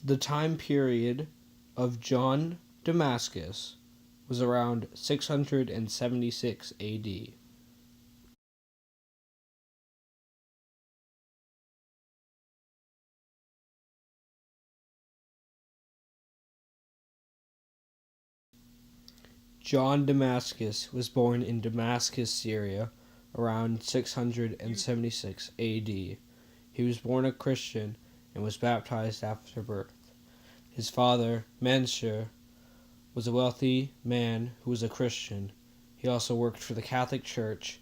The time period of John Damascus was around 676 AD. John Damascus was born in Damascus, Syria, around 676 AD. He was born a Christian and was baptized after birth. His father, Mansur, was a wealthy man who was a Christian. He also worked for the Catholic Church.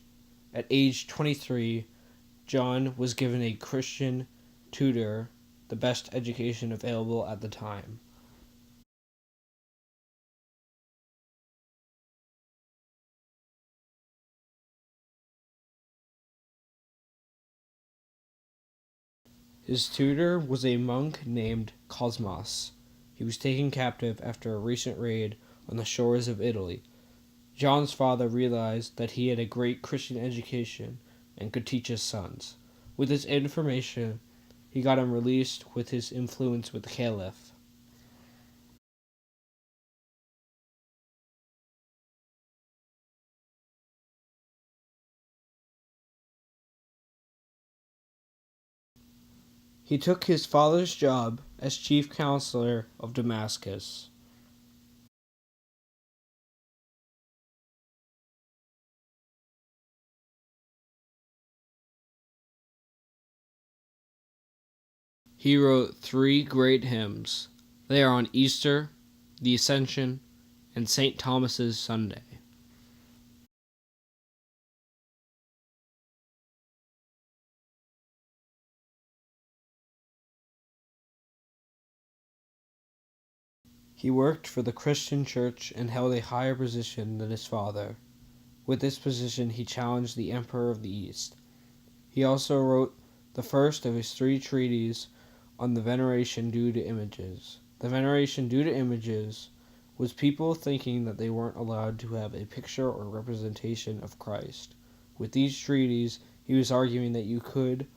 At age 23, John was given a Christian tutor, the best education available at the time. His tutor was a monk named Cosmas. He was taken captive after a recent raid on the shores of Italy. John's father realized that he had a great Christian education and could teach his sons. With this information, he got him released with his influence with the Caliph. He took his father's job as chief counselor of Damascus. He wrote 3 great hymns. They are on Easter, the Ascension, and St. Thomas's Sunday. He worked for the Christian church and held a higher position than his father. With this position, he challenged the Emperor of the East. He also wrote the first of his 3 treatises on the veneration due to images. The veneration due to images was people thinking that they weren't allowed to have a picture or representation of Christ. With these treatises, he was arguing that you could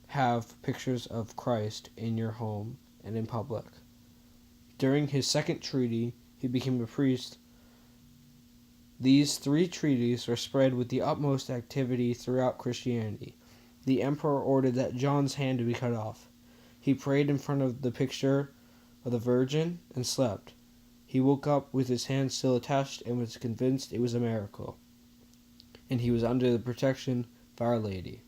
have pictures of Christ in your home and in public. During his second treatise, he became a priest. These 3 treatises were spread with the utmost activity throughout Christianity. The emperor ordered that John's hand to be cut off. He prayed in front of the picture of the Virgin and slept. He woke up with his hand still attached and was convinced it was a miracle, and he was under the protection of Our Lady.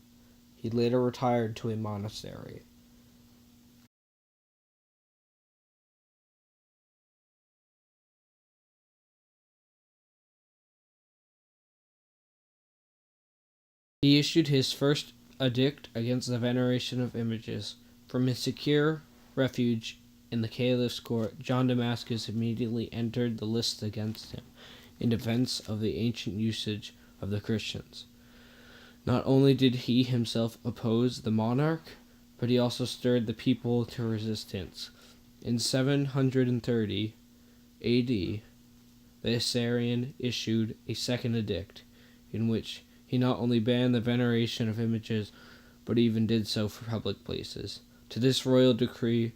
He later retired to a monastery. He issued his first edict against the veneration of images. From his secure refuge in the caliph's court, John Damascus immediately entered the lists against him in defense of the ancient usage of the Christians. Not only did he himself oppose the monarch, but he also stirred the people to resistance. In 730 AD, the Assyrian issued a second edict, in which he not only banned the veneration of images, but even did so for public places. To this royal decree,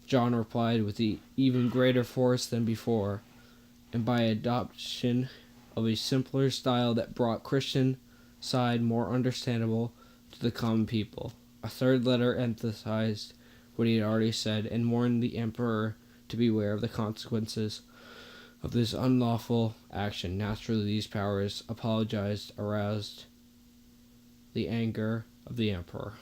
John replied with even greater force than before, and by adoption of a simpler style that brought Christian side more understandable to the common people. A third letter emphasized what he had already said and warned the emperor to beware of the consequences of this unlawful action. Naturally, these powers aroused the anger of the emperor.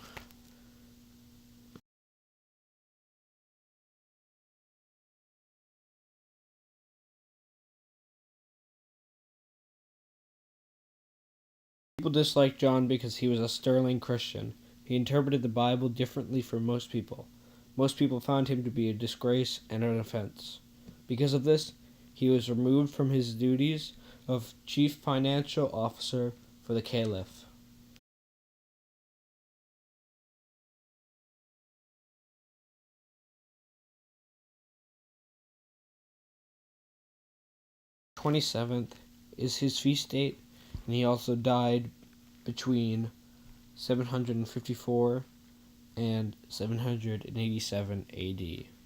People disliked John because he was a sterling Christian. He interpreted the Bible differently from most people. Most people found him to be a disgrace and an offense. Because of this, he was removed from his duties of chief financial officer for the Caliph. The 27th is his feast date, and he also died between 754 and 787 AD.